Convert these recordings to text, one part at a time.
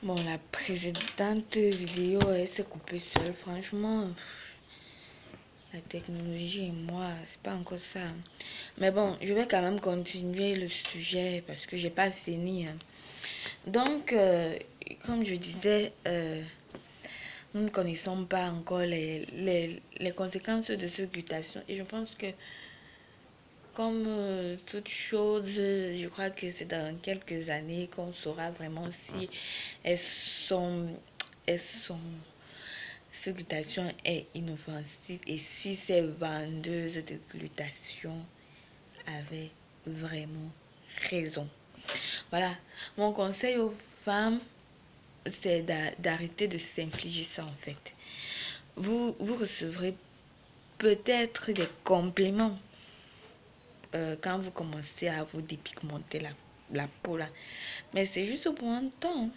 Bon, la précédente vidéo, elle s'est coupée seule. Franchement, la technologie et moi, c'est pas encore ça. Mais bon, je vais quand même continuer le sujet parce que j'ai pas fini, hein. Donc, comme je disais, nous ne connaissons pas encore les conséquences de cette glutation. Et je pense que, comme toute chose, je crois que c'est dans quelques années qu'on saura vraiment si elles sont, elles sont, cette glutation est inoffensive et si ces vendeuses de glutation avaient vraiment raison. Voilà, mon conseil aux femmes, c'est d'arrêter de s'infliger ça en fait. Vous recevrez peut-être des compléments quand vous commencez à vous dépigmenter la peau là. Mais c'est juste pour un temps.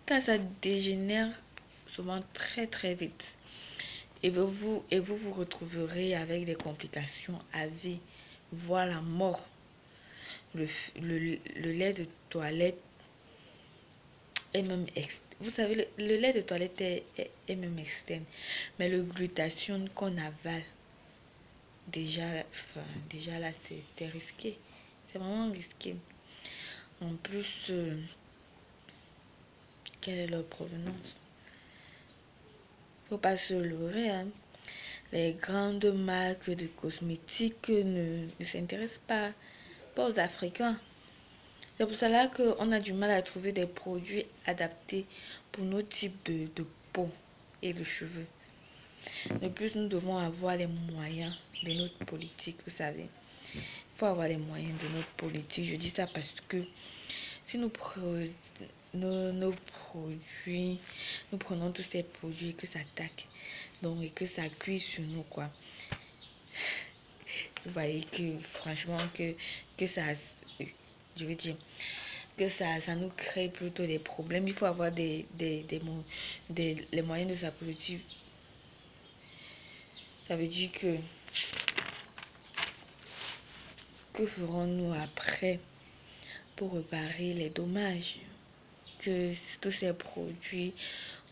Car ça dégénère souvent très très vite. Et vous retrouverez avec des complications à vie, voire la mort. Le lait de toilette est même externe. Vous savez, le lait de toilette est même externe. Mais le glutathione qu'on avale, déjà là, c'est risqué. C'est vraiment risqué. En plus, quelle est leur provenance? Faut pas se leurrer, hein. Les grandes marques de cosmétiques ne s'intéressent pas aux Africains. C'est pour cela qu'on a du mal à trouver des produits adaptés pour nos types de peau et de cheveux. De plus, nous devons avoir les moyens de notre politique, vous savez. Il faut avoir les moyens de notre politique. Je dis ça parce que si nos produits, nous prenons tous ces produits que ça attaque, donc et que ça cuit sur nous, quoi. Vous voyez que franchement que ça, je veux dire, que ça nous crée plutôt des problèmes. Il faut avoir les moyens de sa politique. Ça veut dire que ferons-nous après pour réparer les dommages que tous ces produits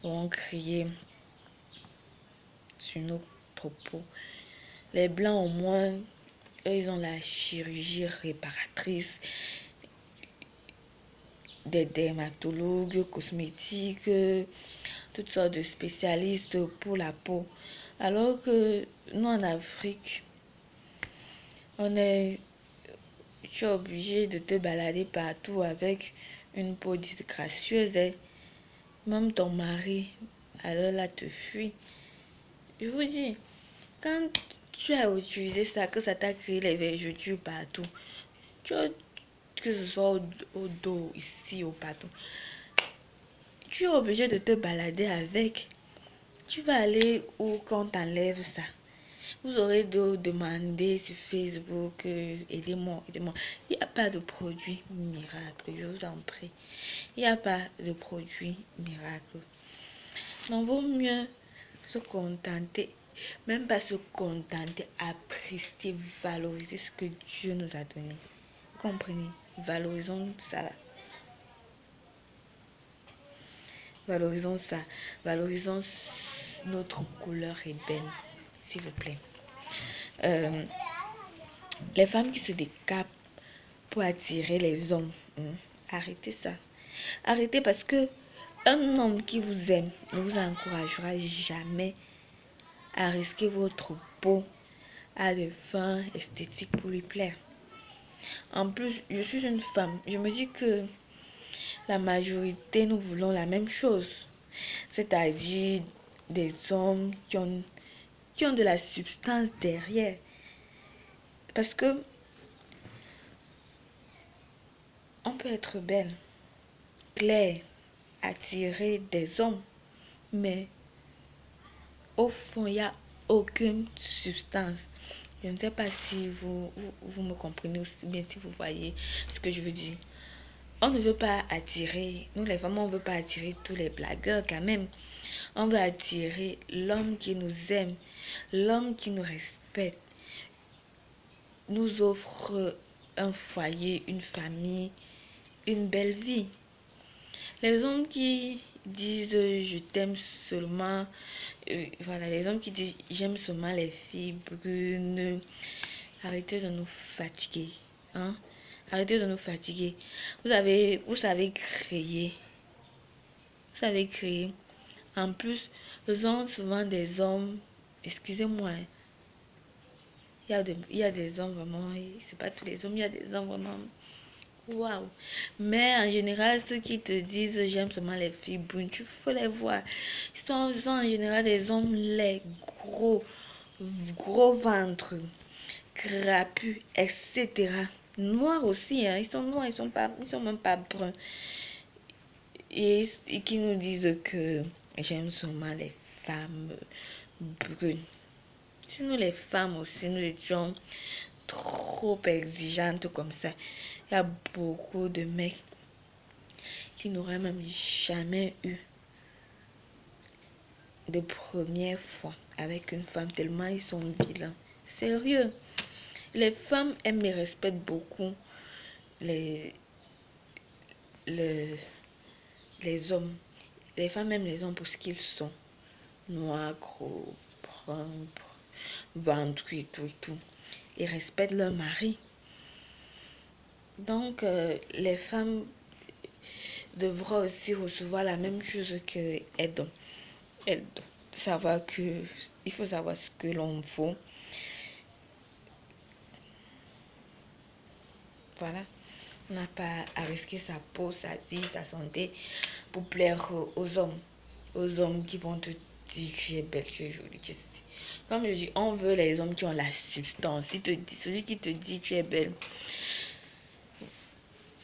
ont créés sur notre peau? Les blancs, au moins, eux, ils ont la chirurgie réparatrice, des dermatologues, cosmétiques, toutes sortes de spécialistes pour la peau. Alors que nous, en Afrique, tu es obligé de te balader partout avec une peau disgracieuse. Et même ton mari, alors là, te fuit. Je vous dis, quand tu as utilisé ça, que ça t'a créé les vergetures partout, que ce soit au dos, ici, ou partout, tu es obligé de te balader avec. Tu vas aller où quand t'enlèves ça? Vous aurez de demander sur Facebook, aidez-moi, aidez-moi. Il n'y a pas de produit miracle, je vous en prie. Il n'y a pas de produit miracle. Donc, vaut mieux se contenter, même pas se contenter, apprécier, valoriser ce que Dieu nous a donné. Vous comprenez? Valorisons ça. Valorisons ça. Valorisons notre couleur ébène, s'il vous plaît. Les femmes qui se décapent pour attirer les hommes, arrêtez ça. Arrêtez parce que un homme qui vous aime ne vous encouragera jamais à risquer votre peau à des fins esthétiques pour lui plaire. En plus, je suis une femme. Je me dis que la majorité, nous voulons la même chose. C'est-à-dire des hommes qui ont de la substance derrière. Parce que on peut être belle, claire, attirer des hommes, mais au fond, il n'y a aucune substance. Je ne sais pas si vous me comprenez aussi bien, si vous voyez ce que je veux dire. On ne veut pas attirer, nous les femmes, on ne veut pas attirer tous les blagueurs quand même. On veut attirer l'homme qui nous aime, l'homme qui nous respecte, nous offre un foyer, une famille, une belle vie. Les hommes qui disent je t'aime seulement, voilà, les hommes qui disent j'aime seulement les filles brunes, arrêtez de nous fatiguer, hein? Arrêtez de nous fatiguer. Vous savez créer. En plus, ce sont souvent des hommes, excusez-moi, hein, il y a des hommes vraiment, c'est pas tous les hommes, il y a des hommes vraiment, waouh. Mais en général, ceux qui te disent j'aime seulement les filles brunes, tu faut les voir. Ils sont en général des hommes laids, gros, gros ventre, crapus, etc. Noirs aussi, hein. Ils sont noirs, ils sont même pas bruns. Et qui nous disent que j'aime seulement les femmes brunes. Si nous les femmes aussi, nous étions trop exigeantes comme ça, il y a beaucoup de mecs qui n'auraient même jamais eu de première fois avec une femme tellement ils sont vilains. Sérieux. Les femmes aiment et respectent beaucoup les, les, les hommes. Les femmes aiment les hommes pour ce qu'ils sont. Noirs, gros, bruns, ventre et tout et tout. Ils respectent leur mari. Donc, les femmes devront aussi recevoir la même chose que elles. Elles savoir que il faut savoir ce que l'on vaut. Voilà. On n'a pas à risquer sa peau, sa vie, sa santé pour plaire aux hommes. Aux hommes qui vont te dire tu es belle, tu es jolie. Comme je dis, on veut les hommes qui ont la substance. Celui qui te dit tu es belle,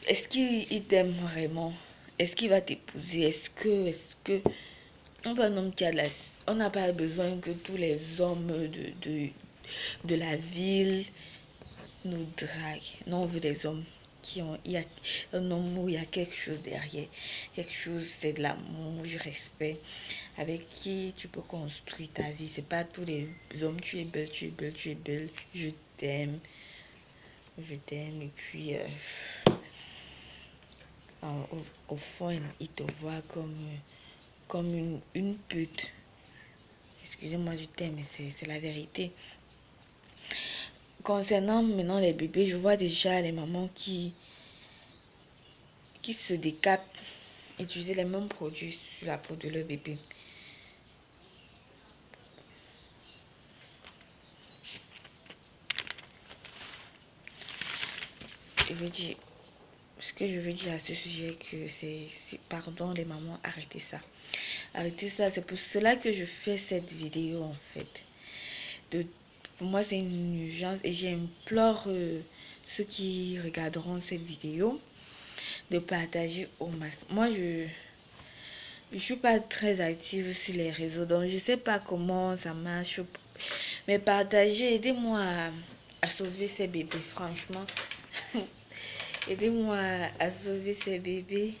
est-ce qu'il t'aime vraiment? Est-ce qu'il va t'épouser? Est-ce que on veut un homme qui a de la... On n'a pas besoin que tous les hommes de la ville nous draguent. Non, on veut des hommes qui ont... Il y a un homme où il y a quelque chose derrière. Quelque chose, c'est de l'amour, du respect. Avec qui tu peux construire ta vie. C'est pas tous les hommes, tu es belle, tu es belle, tu es belle. Je t'aime. Je t'aime. Et puis... au fond, il te voit comme une pute. Excusez-moi du terme, mais c'est la vérité. Concernant maintenant les bébés, je vois déjà les mamans qui se décapent, utiliser les mêmes produits sur la peau de leur bébé. Je veux dire, ce que je veux dire à ce sujet, que pardon les mamans, arrêtez ça. Arrêtez ça, c'est pour cela que je fais cette vidéo en fait. Pour moi c'est une urgence et j'implore ceux qui regarderont cette vidéo de partager au max. Moi je suis pas très active sur les réseaux, donc je sais pas comment ça marche. Mais partagez, aidez-moi à sauver ces bébés, franchement. Aidez-moi à sauver ces bébés.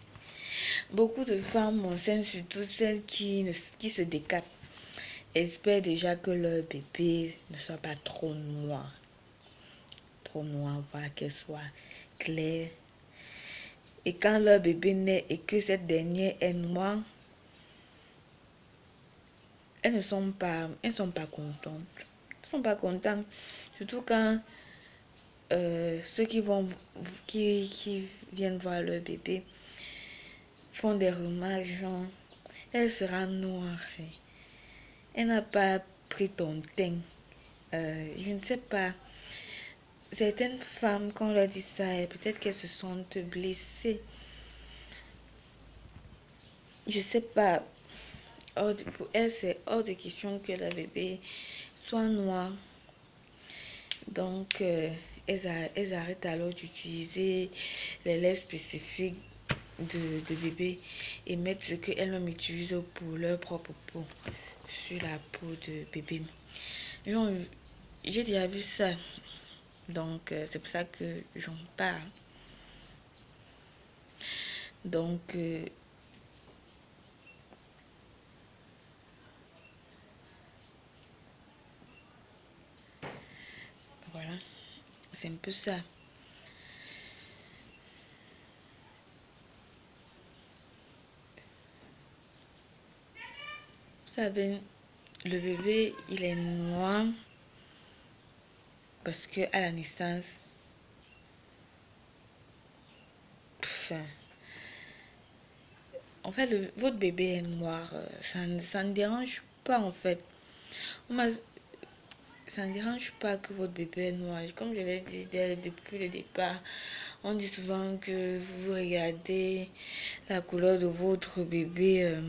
Beaucoup de femmes enceintes, surtout celles qui se décapent, espèrent déjà que leur bébé ne soit pas trop noir. Trop noir, voilà, qu'elle soit claire. Et quand leur bébé naît et que cette dernière est noire, elles ne sont pas contentes. Elles ne sont pas contentes. Surtout quand ceux qui viennent voir leur bébé font des remarques genre, elle sera noire. Elle n'a pas pris ton teint. Je ne sais pas. Certaines femmes, quand on leur dit ça, peut-être qu'elles se sentent blessées. Je sais pas. Pour elles, c'est hors de question que le bébé soit noir. Donc, elles arrêtent alors d'utiliser les laits spécifiques de bébé et mettent ce qu'elles-mêmes utilisent pour leur propre peau sur la peau de bébé. J'ai déjà vu ça. Donc, c'est pour ça que j'en parle. Donc, voilà. C'est un peu ça. savez, le bébé, il est noir parce que à la naissance, enfin, en fait, votre bébé est noir. Ça ne dérange pas, en fait. Ça ne dérange pas que votre bébé est noir. Comme je l'ai dit depuis le départ, on dit souvent que vous regardez la couleur de votre bébé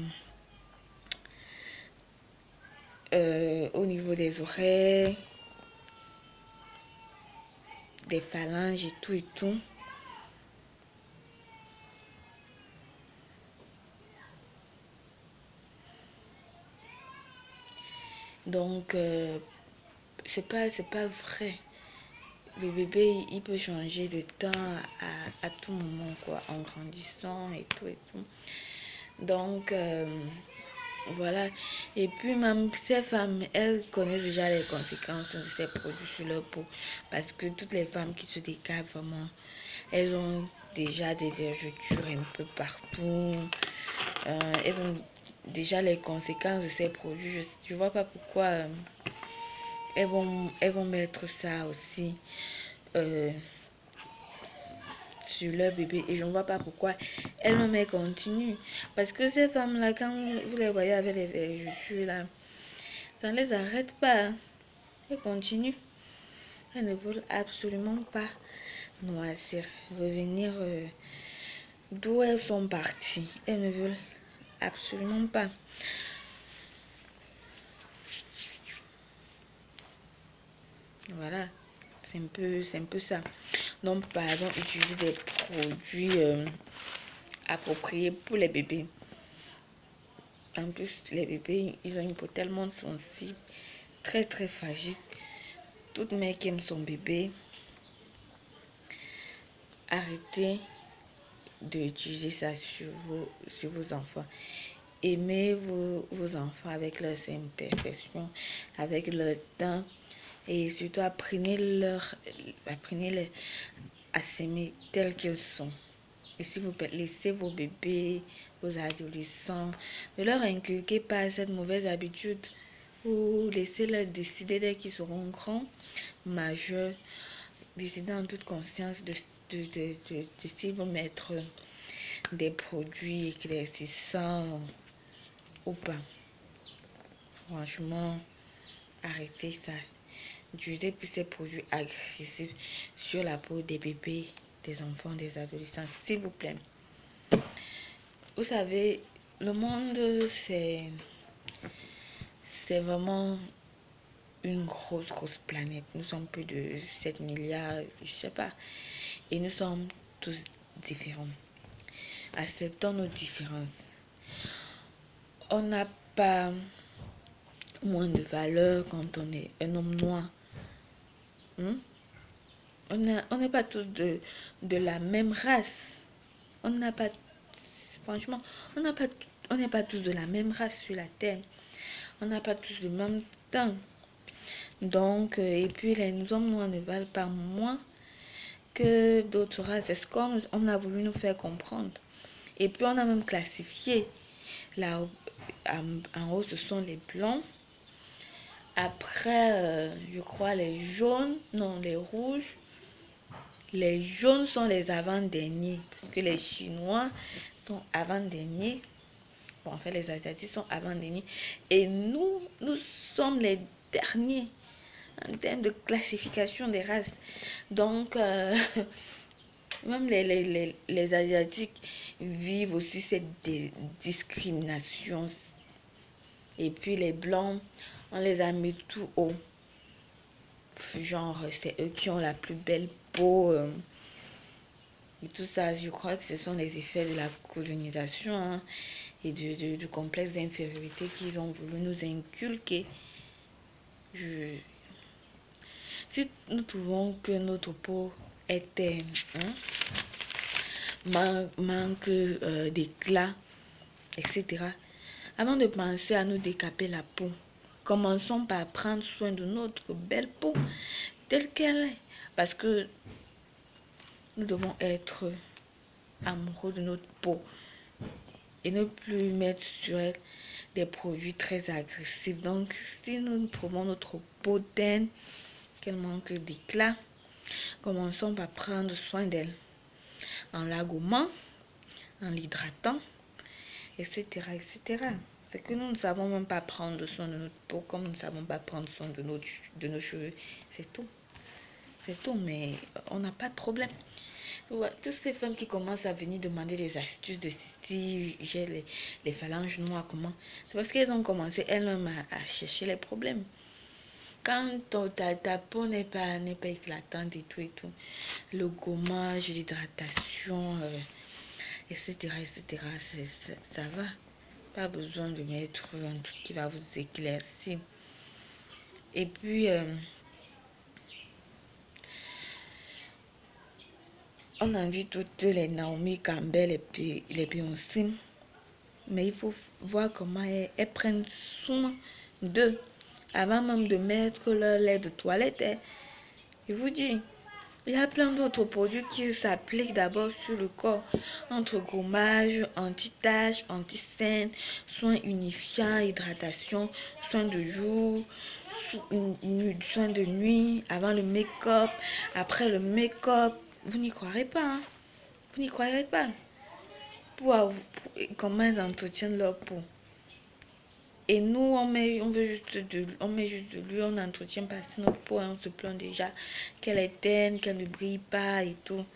au niveau des oreilles, des phalanges et tout et tout. Donc, c'est pas vrai. Le bébé, il peut changer de temps à tout moment, quoi, en grandissant et tout et tout. Donc, voilà. Et puis, même ces femmes, elles connaissent déjà les conséquences de ces produits sur leur peau. Parce que toutes les femmes qui se décapent, vraiment, elles ont déjà des vergetures un peu partout. Elles ont déjà les conséquences de ces produits. Je ne vois pas pourquoi elles vont mettre ça aussi euh, sur leur bébé. Et je ne vois pas pourquoi elles continuent. Parce que ces femmes-là, quand vous les voyez avec les vergetures, là, ça ne les arrête pas. Hein. Elles continuent. Elles ne veulent absolument pas noisir, revenir d'où elles sont parties. Elles ne veulent absolument pas. Voilà, c'est un peu ça. Donc, par exemple, utiliser des produits appropriés pour les bébés. En plus, les bébés, ils ont une peau tellement sensible, très très fragile. Toute mère qui aime son bébé, arrêtez d'utiliser ça sur vos enfants. Aimez vos enfants avec leurs imperfections, avec leur temps. Et surtout, apprenez-les à s'aimer tels qu'ils sont. Et si vous laissez vos bébés, vos adolescents, ne leur inculquez pas cette mauvaise habitude ou laissez-les décider dès qu'ils seront grands, majeurs, décider en toute conscience de s'ils vont mettre des produits éclaircissants ou pas. Franchement, arrêtez ça. N'utilisez plus ces produits agressifs sur la peau des bébés, des enfants, des adolescents, s'il vous plaît. Vous savez, le monde, c'est vraiment une grosse planète. Nous sommes plus de 7 milliards, je sais pas. Et nous sommes tous différents. Acceptons nos différences. On n'a pas moins de valeur quand on est un homme noir. On n'est pas tous de la même race. On n'a pas, franchement, on n'est pas tous de la même race sur la terre. On n'a pas tous le même temps. Donc, et puis les hommes noirs ne valent pas moins que d'autres races. C'est ce qu'on a voulu nous faire comprendre. Et puis on a même classifié. Là, en haut, ce sont les blancs. Après, je crois les jaunes, non, les rouges. Les jaunes sont les avant-derniers, parce que les Chinois sont avant-derniers. Bon, en fait, les Asiatiques sont avant-derniers. Et nous sommes les derniers en termes de classification des races. Donc, même les Asiatiques vivent aussi cette discrimination. Et puis les Blancs, on les a mis tout haut. Genre, c'est eux qui ont la plus belle peau. Et tout ça, je crois que ce sont les effets de la colonisation hein, et du complexe d'infériorité qu'ils ont voulu nous inculquer. Si nous trouvons que notre peau est manque d'éclat, etc., avant de penser à nous décaper la peau, commençons par prendre soin de notre belle peau telle qu'elle est. Parce que nous devons être amoureux de notre peau et ne plus mettre sur elle des produits très agressifs. Donc, si nous trouvons notre peau teinte, qu'elle manque d'éclat, commençons par prendre soin d'elle en la gommant, en l'hydratant, etc., etc. C'est que nous ne savons même pas prendre soin de notre peau comme nous ne savons pas prendre soin de nos cheveux. C'est tout. C'est tout, mais on n'a pas de problème. Ouais, toutes ces femmes qui commencent à venir demander des astuces de si j'ai les phalanges noires, comment? C'est parce qu'elles ont commencé elles-mêmes à chercher les problèmes. Quand ta peau n'est pas éclatante et tout, le gommage, l'hydratation, etc., etc., ça va. Pas besoin de mettre un truc qui va vous éclaircir. Et puis, on a vu toutes les Naomi Campbell et puis les Beyoncé. Mais il faut voir comment elles prennent soin d'eux. Avant même de mettre leur lait de toilette, je vous dis, il y a plein d'autres produits qui s'appliquent d'abord sur le corps. Entre gommage, anti-taches, anti-cernes, soins unifiants, hydratation, soins de jour, soins de nuit, avant le make-up, après le make-up. Vous n'y croirez pas, hein? Vous n'y croirez pas. Comment ils entretiennent leur peau. Et nous, on met juste de l'huile, on n'entretient pas notre peau, hein, on se plaint déjà qu'elle est terne, qu'elle ne brille pas et tout.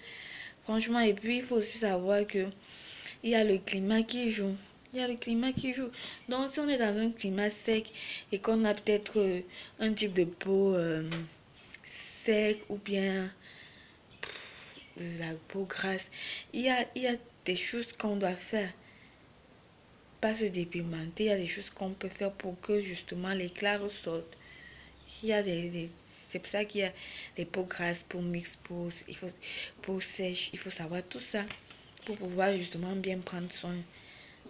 Franchement, et puis il faut aussi savoir que il y a le climat qui joue. Il y a le climat qui joue. Donc, si on est dans un climat sec et qu'on a peut-être un type de peau sec ou bien la peau grasse, il y a des choses qu'on doit faire. Pas se dépigmenter, il y a des choses qu'on peut faire pour que justement l'éclat ressorte. Il y a c'est pour ça qu'il y a des peaux grasses, peaux mixtes, peau sèche. Il faut savoir tout ça pour pouvoir justement bien prendre soin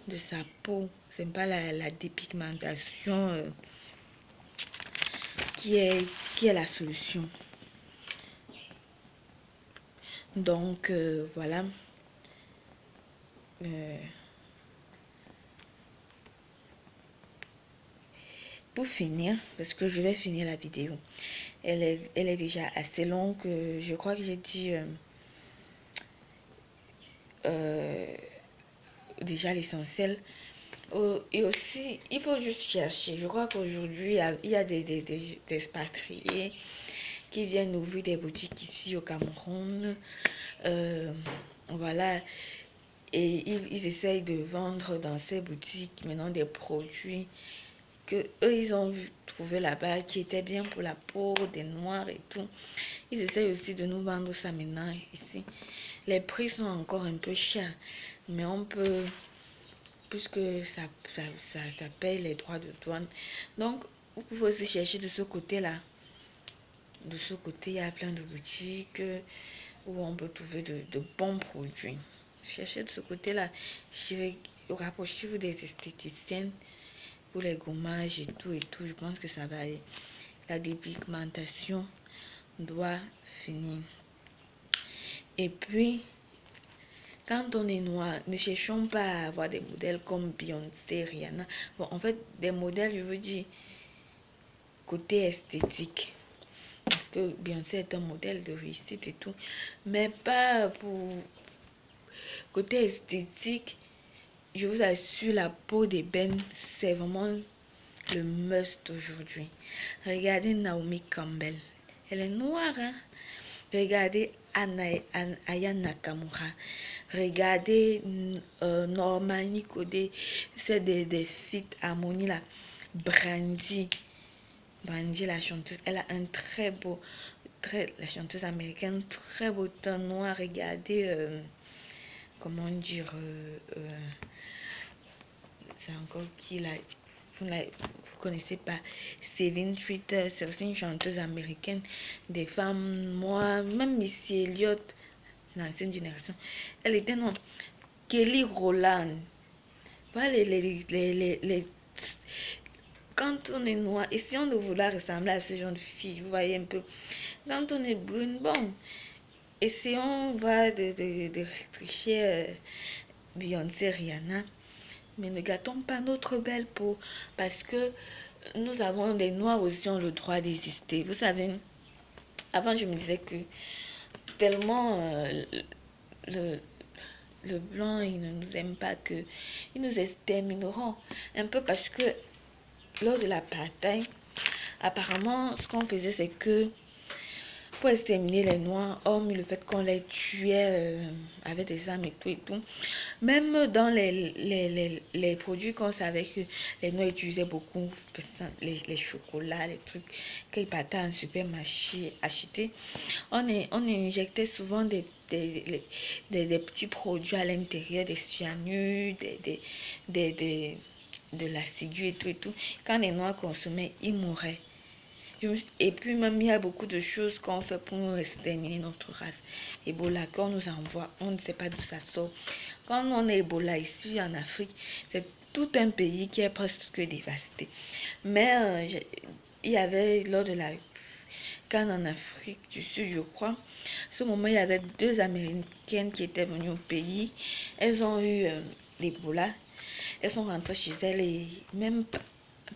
de sa peau. C'est pas la dépigmentation qui est la solution. Donc voilà. Pour finir, parce que je vais finir la vidéo, elle est déjà assez longue. Je crois que j'ai dit déjà l'essentiel. Et aussi, il faut juste chercher. Je crois qu'aujourd'hui, il y a des expatriés qui viennent ouvrir des boutiques ici au Cameroun. Voilà. Et ils essayent de vendre dans ces boutiques maintenant des produits que eux ils ont trouvé là-bas qui étaient bien pour la peau des noirs et tout. Ils essayent aussi de nous vendre ça maintenant ici. Les prix sont encore un peu chers, mais on peut, puisque ça paye les droits de douane. Donc vous pouvez aussi chercher de ce côté-là. De ce côté, il y a plein de boutiques où on peut trouver de bons produits. Cherchez de ce côté-là. Rapprochez-vous des esthéticiennes pour les gommages et tout. Je pense que ça va aller. La dépigmentation doit finir. Et puis, quand on est noir, ne cherchons pas à avoir des modèles comme Beyoncé, Rihanna. Bon, en fait, des modèles, je veux dire, côté esthétique. Parce que Beyoncé est un modèle de réussite et tout. Mais pas pour côté esthétique. Je vous assure, la peau d'ébène, c'est vraiment le must aujourd'hui. Regardez Naomi Campbell. Elle est noire, hein? Regardez Aya Nakamura. Regardez Normani Codé. C'est des feats harmonie là. Brandy, la chanteuse, elle a un très beau, la chanteuse américaine, très beau teint noir. Regardez, comment dire, c'est encore qui là, vous connaissez pas, Céline Twitter, c'est aussi une chanteuse américaine, des femmes, moi, même Missy Elliott, l'ancienne génération, elle était non, Kelly Rowland, voilà quand on est noir, et si on ne voulait ressembler à ce genre de fille, vous voyez un peu, quand on est brune, bon, essayons de tricher Beyoncé, Rihanna, Mais ne gâtons pas notre belle peau parce que nous avons des noirs aussi ont le droit d'exister. Vous savez, avant je me disais que tellement le, le blanc il ne nous aime pas que ils nous extermineront un peu parce que lors de l'apartheid, apparemment ce qu'on faisait c'est que pour exterminer les noirs, hormis le fait qu'on les tuait avec des armes et tout. Même dans les produits qu'on savait que les noirs utilisaient beaucoup, les chocolats, les trucs qu'ils partaient en supermarché acheter, on injectait souvent des petits produits à l'intérieur, des cyanures, de l'acide et tout. Quand les noirs consommaient, ils mouraient. Et puis même, il y a beaucoup de choses qu'on fait pour exterminer notre race. Ebola, qu'on nous envoie, on ne sait pas d'où ça sort. Quand on a Ebola ici en Afrique, c'est tout un pays qui est presque dévasté. Mais il y avait, lors de la CAN en Afrique du Sud, je crois, à ce moment, il y avait 2 Américaines qui étaient venues au pays. Elles ont eu l'Ebola. Elles sont rentrées chez elles et même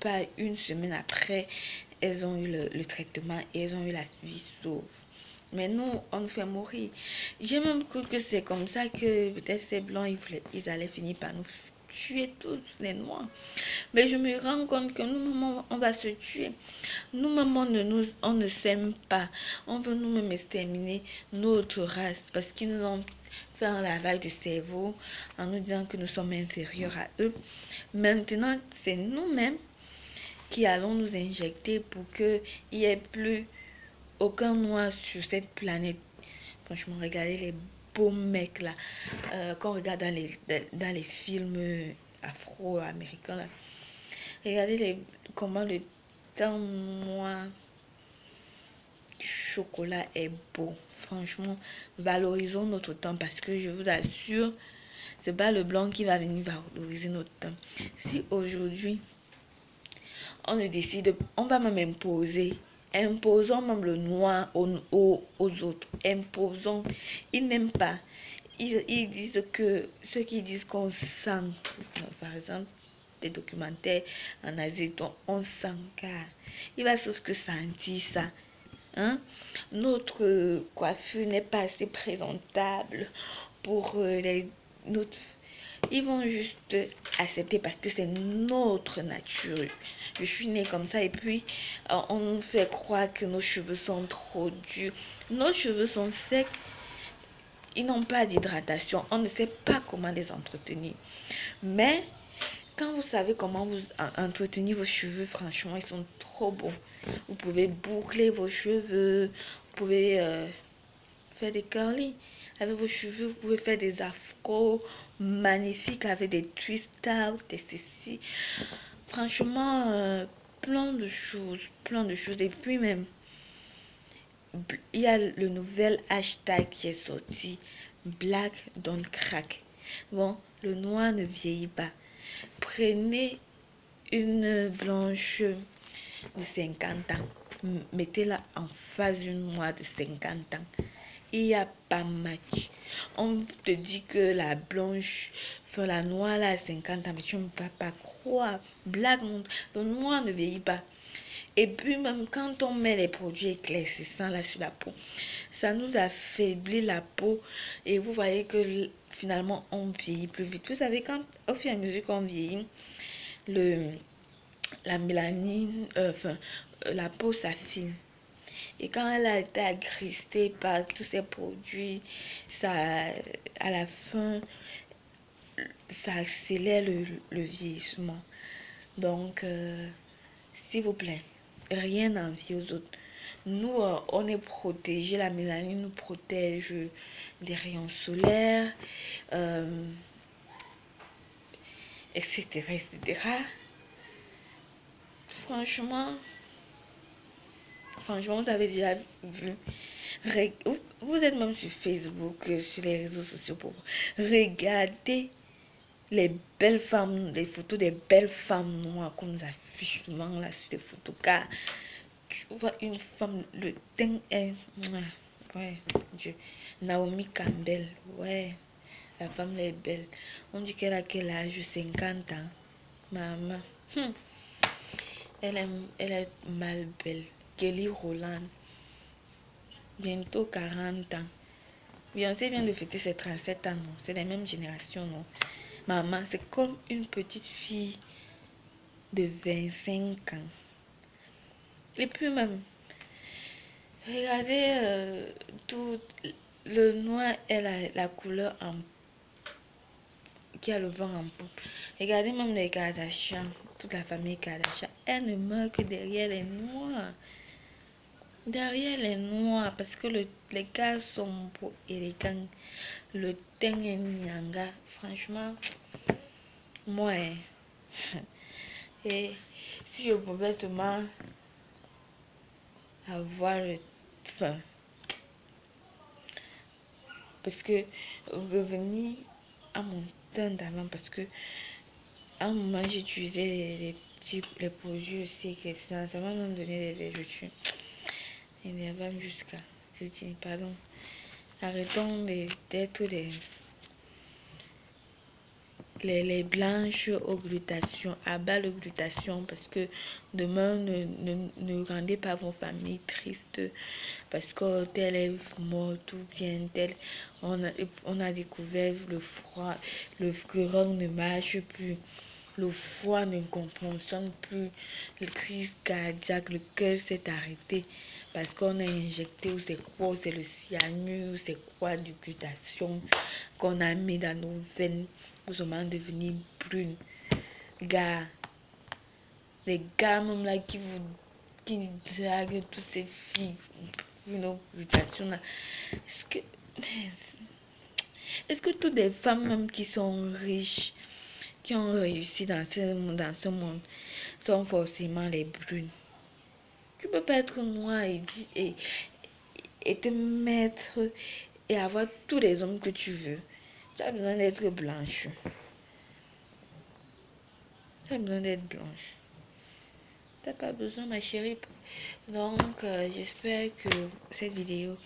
pas une semaine après, elles ont eu le traitement et elles ont eu la vie sauve. Mais nous, on nous fait mourir. J'ai même cru que c'est comme ça que peut-être ces blancs, ils allaient finir par nous tuer tous les noirs. Mais je me rends compte que nous-mêmes, on va se tuer. Nous-mêmes, on ne s'aime pas. On veut nous-mêmes exterminer notre race parce qu'ils nous ont fait un lavage de cerveau en nous disant que nous sommes inférieurs à eux. Maintenant, c'est nous-mêmes qui allons nous injecter pour qu'il n'y ait plus aucun noir sur cette planète. Franchement, regardez les beaux mecs là, qu'on regarde dans les films afro-américains là. Regardez comment le teint noir chocolat est beau. Franchement, valorisons notre temps parce que je vous assure, c'est pas le blanc qui va venir valoriser notre temps. Si aujourd'hui on ne décide, on va même imposer. Imposons même le noir aux autres. Imposons. Ils n'aiment pas. Ils disent que ceux qui disent qu'on sent, par exemple, des documentaires en Asie, on sent car il va sauf que sentir ça. Hein? Notre coiffure n'est pas assez présentable pour notre. Ils vont juste accepter parce que c'est notre nature. Je suis née comme ça et puis on nous fait croire que nos cheveux sont trop durs. Nos cheveux sont secs. Ils n'ont pas d'hydratation. On ne sait pas comment les entretenir. Mais quand vous savez comment vous entretenir vos cheveux, franchement, ils sont trop beaux. Vous pouvez boucler vos cheveux. Vous pouvez faire des curly avec vos cheveux. Vous pouvez faire des afros magnifiques avec des twist out, des ceci. Franchement, plein de choses, plein de choses. Et puis même, il y a le nouvel hashtag qui est sorti, Black Don't Crack. Bon, le noir ne vieillit pas. Prenez une blanche de 50 ans, mettez-la en face d'une noire de 50 ans. Il n'y a pas match. On te dit que la blanche, enfin la noire là à 50 ans, mais tu ne vas pas croire. Black, le noir ne vieillit pas. Et puis même quand on met les produits éclaircissants là sur la peau, ça nous affaiblit la peau et vous voyez que finalement on vieillit plus vite. Vous savez, quand au fur et à mesure qu'on vieillit, la mélanine, la peau s'affine. Et quand elle a été agristée par tous ces produits, ça, à la fin, ça accélère le vieillissement. Donc, s'il vous plaît, rien n'envie aux autres. Nous, on est protégés, la mélanine nous protège des rayons solaires, etc., etc. Franchement, vous avez déjà vu. Vous êtes même sur Facebook, sur les réseaux sociaux pour regarder les belles femmes, les photos des belles femmes noires qu'on nous affiche souvent là sur les photos. Car tu vois une femme, le teint est. Ouais, Dieu. Naomi Campbell, ouais. La femme elle est belle. On dit qu'elle a quel âge? 50 ans. Maman. Elle est mal belle. Kelly Rowland. Bientôt 40 ans. Beyoncé vient de fêter ses 37 ans, non? C'est la même génération, non? Maman, c'est comme une petite fille de 25 ans. Et puis même, regardez tout le noir et la couleur en qui a le vent en poupe. Regardez même les Kardashians, toute la famille Kardashian, elle ne meurt que derrière les noirs. Derrière les noirs, parce que les gars sont beaux élégants. Le teint est nyanga. Franchement, moi, et si je pouvais seulement avoir le... Enfin, parce que revenir à mon teint d'avant, parce que à un moment j'utilisais les produits aussi, que ça m'a même donné des vergetures. Énervant jusqu'à se dire, pardon. Arrêtons d'être les blanches aux glutations, à bas le glutation, parce que demain ne rendez pas vos familles tristes parce que tel est mort ou bien tel. On a découvert le froid, le cœur ne marche plus, le foie ne fonctionne plus, le crise cardiaque, le cœur s'est arrêté parce qu'on a injecté, ou c'est quoi, c'est le cyanure, ou c'est quoi du glutation qu'on a mis dans nos veines pour seulement devenir brune. Gars, les gars même là qui draguent toutes ces filles pour une glutation là, est-ce que toutes les femmes même qui sont riches, qui ont réussi dans ce monde, sont forcément les brunes? Tu peux pas être noir et te mettre et avoir tous les hommes que tu veux. Tu as besoin d'être blanche. Tu as besoin d'être blanche. Tu n'as pas besoin, ma chérie. Donc, j'espère que cette vidéo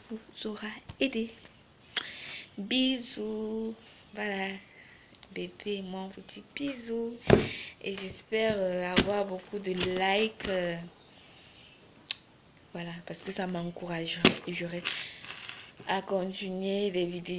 vous aura aidé. Bisous. Voilà. Bébé, moi, on vous dit bisous. Et j'espère avoir beaucoup de likes. Voilà, parce que ça m'encouragerait à continuer les vidéos.